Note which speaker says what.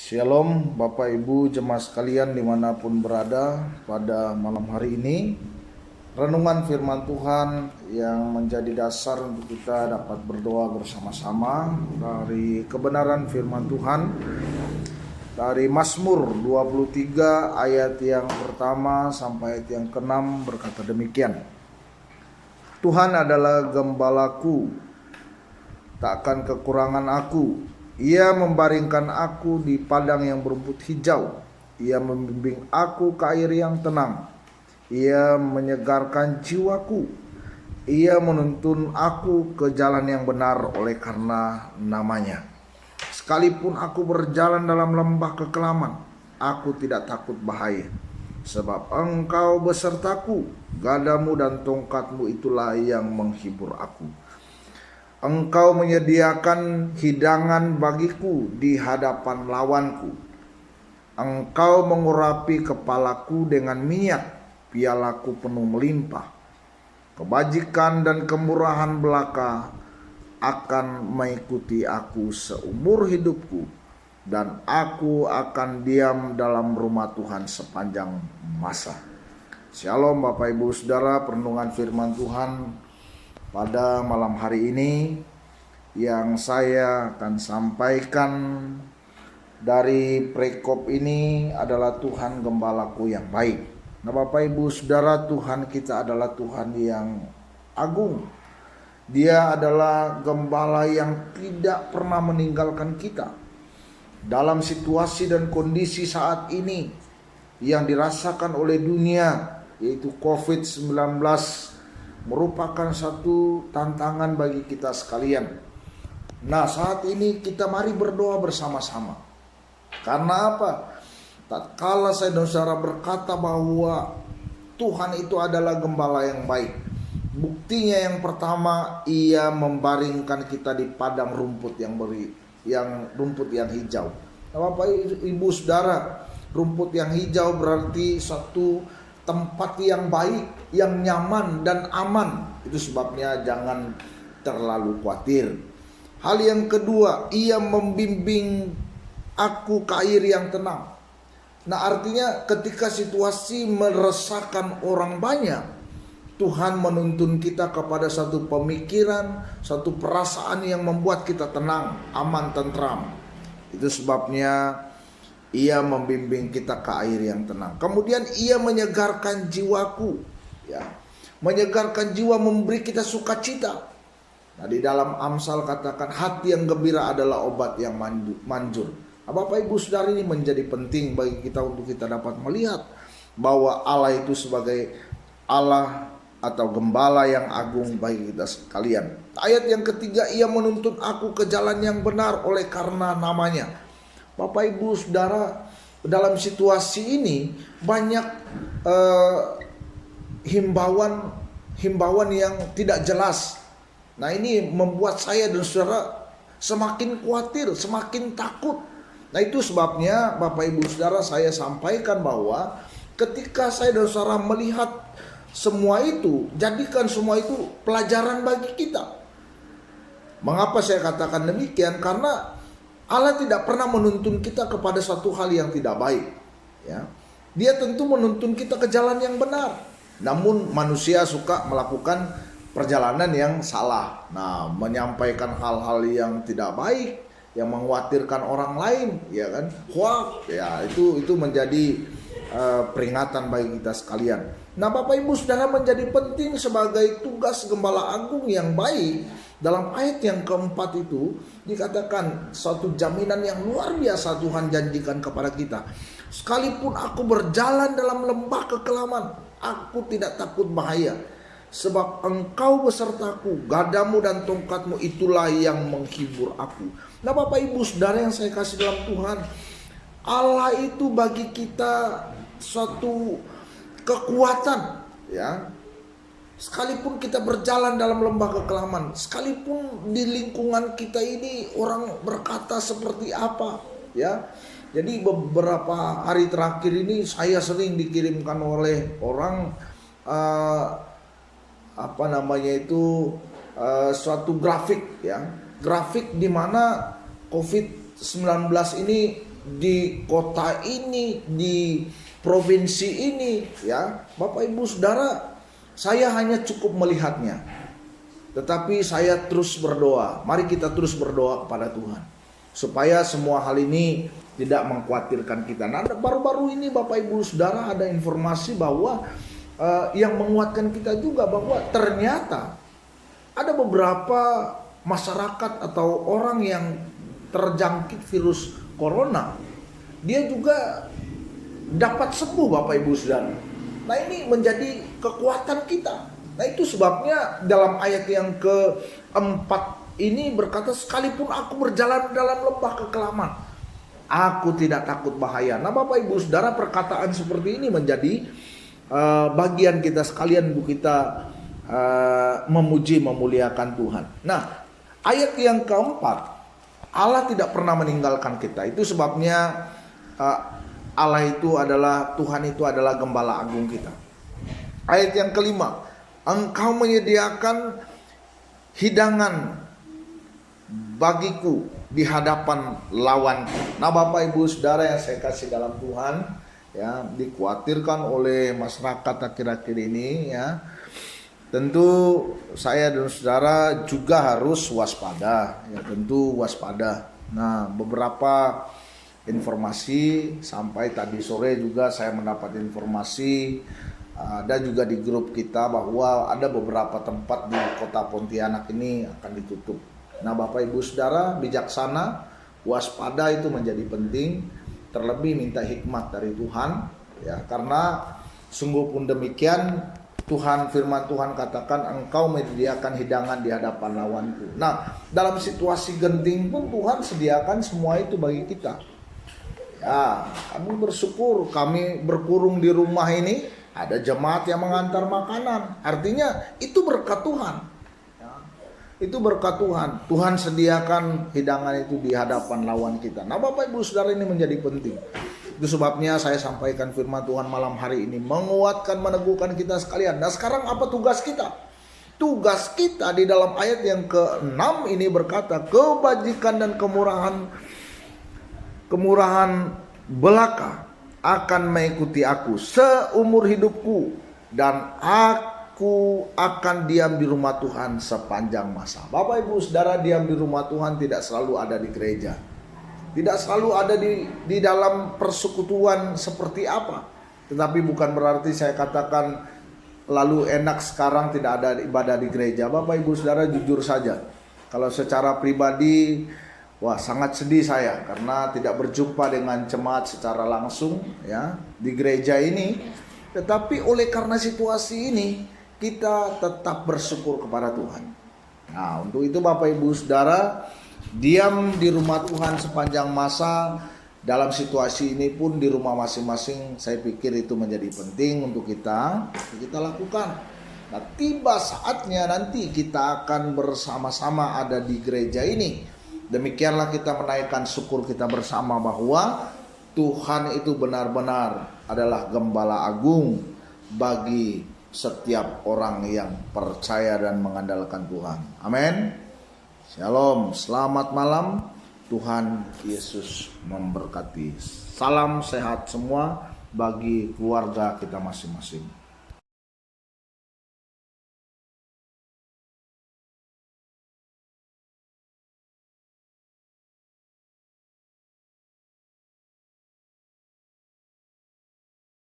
Speaker 1: Shalom Bapak Ibu jemaat sekalian dimanapun berada. Pada malam hari ini renungan firman Tuhan yang menjadi dasar untuk kita dapat berdoa bersama-sama dari kebenaran firman Tuhan dari Mazmur 23 ayat yang pertama sampai ayat yang ke-6 berkata demikian. Tuhan adalah gembalaku, takkan kekurangan aku. Ia membaringkan aku di padang yang berumput hijau. Ia membimbing aku ke air yang tenang. Ia menyegarkan jiwaku. Ia menuntun aku ke jalan yang benar oleh karena namanya. Sekalipun aku berjalan dalam lembah kekelaman, aku tidak takut bahaya. Sebab Engkau besertaku, gadamu dan tongkatmu itulah yang menghibur aku. Engkau menyediakan hidangan bagiku di hadapan lawanku. Engkau mengurapi kepalaku dengan minyak, pialaku penuh melimpah. Kebajikan dan kemurahan belaka akan mengikuti aku seumur hidupku, dan aku akan diam dalam rumah Tuhan sepanjang masa. Shalom Bapak Ibu Saudara, perenungan firman Tuhan pada malam hari ini yang saya akan sampaikan dari prekop ini adalah Tuhan gembalaku yang baik. Nah Bapak Ibu Saudara, Tuhan kita adalah Tuhan yang agung. Dia adalah gembala yang tidak pernah meninggalkan kita. Dalam situasi dan kondisi saat ini yang dirasakan oleh dunia, yaitu COVID-19, merupakan satu tantangan bagi kita sekalian. Nah saat ini kita mari berdoa bersama-sama. Karena apa? Tatkala saya dan saudara berkata bahwa Tuhan itu adalah gembala yang baik, buktinya yang pertama, ia membaringkan kita di padang rumput rumput yang hijau. Nah, Bapak Ibu Saudara, rumput yang hijau berarti satu tempat yang baik, yang nyaman dan aman. Itu sebabnya jangan terlalu khawatir. Hal yang kedua, ia membimbing aku ke air yang tenang. Nah artinya ketika situasi meresahkan orang banyak, Tuhan menuntun kita kepada satu pemikiran, satu perasaan yang membuat kita tenang, aman, tentram. Itu sebabnya ia membimbing kita ke air yang tenang. Kemudian ia menyegarkan jiwaku, ya. Menyegarkan jiwa, memberi kita sukacita. Nah, di dalam Amsal katakan hati yang gembira adalah obat yang manjur. Nah, Bapak Ibu Saudara, ini menjadi penting bagi kita untuk kita dapat melihat bahwa Allah itu sebagai Allah atau gembala yang agung bagi kita sekalian. Ayat yang ketiga, ia menuntun aku ke jalan yang benar oleh karena namanya. Bapak Ibu Saudara, dalam situasi ini banyak himbauan yang tidak jelas. Nah ini membuat saya dan saudara semakin khawatir, semakin takut. Nah itu sebabnya Bapak Ibu Saudara, saya sampaikan bahwa ketika saya dan saudara melihat semua itu, jadikan semua itu pelajaran bagi kita. Mengapa saya katakan demikian? Karena Allah tidak pernah menuntun kita kepada satu hal yang tidak baik, ya. Dia tentu menuntun kita ke jalan yang benar. Namun manusia suka melakukan perjalanan yang salah. Nah, menyampaikan hal-hal yang tidak baik, yang mengkhawatirkan orang lain, ya kan? Hoax, ya itu menjadi peringatan bagi kita sekalian. Nah, Bapak Ibu Saudara, menjadi penting sebagai tugas gembala agung yang baik. Dalam ayat yang keempat itu dikatakan suatu jaminan yang luar biasa Tuhan janjikan kepada kita. Sekalipun aku berjalan dalam lembah kekelaman, aku tidak takut bahaya. Sebab Engkau besertaku, gadamu dan tongkatmu itulah yang menghibur aku. Nah Bapak Ibu Saudara yang saya kasih dalam Tuhan, Allah itu bagi kita suatu kekuatan, ya. Sekalipun kita berjalan dalam lembah kekelaman, sekalipun di lingkungan kita ini orang berkata seperti apa, ya. Jadi beberapa hari terakhir ini saya sering dikirimkan oleh orang suatu grafik, ya. Grafik di mana COVID ini di kota ini, di provinsi ini, ya Bapak Ibu Saudara, saya hanya cukup melihatnya, tetapi saya terus berdoa. Mari kita terus berdoa kepada Tuhan supaya semua hal ini tidak mengkhawatirkan kita. Nah, baru-baru ini Bapak Ibu Saudara ada informasi bahwa yang menguatkan kita juga bahwa ternyata ada beberapa masyarakat atau orang yang terjangkit virus corona, dia juga dapat sembuh Bapak Ibu Saudara. Nah, ini menjadi kekuatan kita. Nah, itu sebabnya dalam ayat yang keempat ini berkata, sekalipun aku berjalan dalam lembah kekelaman, aku tidak takut bahaya. Nah, Bapak Ibu Saudara, perkataan seperti ini menjadi bagian kita sekalian untuk kita memuji memuliakan Tuhan. Nah, ayat yang keempat, Allah tidak pernah meninggalkan kita. Itu sebabnya Allah itu adalah, Tuhan itu adalah gembala agung kita. Ayat yang kelima, Engkau menyediakan hidangan bagiku di hadapan lawanku. Nah, Bapak Ibu Saudara yang saya kasih dalam Tuhan, ya, dikhawatirkan oleh masyarakat akhir-akhir ini, ya. Tentu saya dan saudara juga harus waspada, ya, tentu waspada. Nah, beberapa informasi sampai tadi sore juga saya mendapat informasi, ada juga di grup kita bahwa ada beberapa tempat di kota Pontianak ini akan ditutup. Nah, Bapak Ibu Saudara bijaksana, waspada itu menjadi penting, terlebih minta hikmat dari Tuhan, ya, karena sungguh pun demikian Tuhan, firman Tuhan katakan, Engkau menyediakan hidangan di hadapan lawanku. Nah, dalam situasi genting pun Tuhan sediakan semua itu bagi kita. Ya, kami bersyukur, kami berkurung di rumah ini, ada jemaat yang mengantar makanan. Artinya itu berkat Tuhan. Ya, itu berkat Tuhan. Tuhan sediakan hidangan itu di hadapan lawan kita. Nah, Bapak Ibu Saudara, ini menjadi penting. Itu sebabnya saya sampaikan firman Tuhan malam hari ini, menguatkan, meneguhkan kita sekalian. Nah, sekarang apa tugas kita? Tugas kita di dalam ayat yang ke-6 ini berkata, kebajikan dan kemurahan belaka akan mengikuti aku seumur hidupku, dan aku akan diam di rumah Tuhan sepanjang masa. Bapak Ibu Saudara, diam di rumah Tuhan tidak selalu ada di gereja, tidak selalu ada di dalam persekutuan seperti apa. Tetapi bukan berarti saya katakan lalu enak sekarang tidak ada ibadah di gereja. Bapak Ibu Saudara, jujur saja, kalau secara pribadi, wah, sangat sedih saya karena tidak berjumpa dengan jemaat secara langsung, ya, di gereja ini. Tetapi oleh karena situasi ini, kita tetap bersyukur kepada Tuhan. Nah, untuk itu Bapak Ibu Saudara, diam di rumah Tuhan sepanjang masa. Dalam situasi ini pun di rumah masing-masing, saya pikir itu menjadi penting untuk kita lakukan. Nah, tiba saatnya nanti kita akan bersama-sama ada di gereja ini. Demikianlah kita menaikkan syukur kita bersama bahwa Tuhan itu benar-benar adalah gembala agung bagi setiap orang yang percaya dan mengandalkan Tuhan. Amin. Shalom, selamat malam. Tuhan Yesus memberkati. Salam sehat semua bagi keluarga kita masing-masing.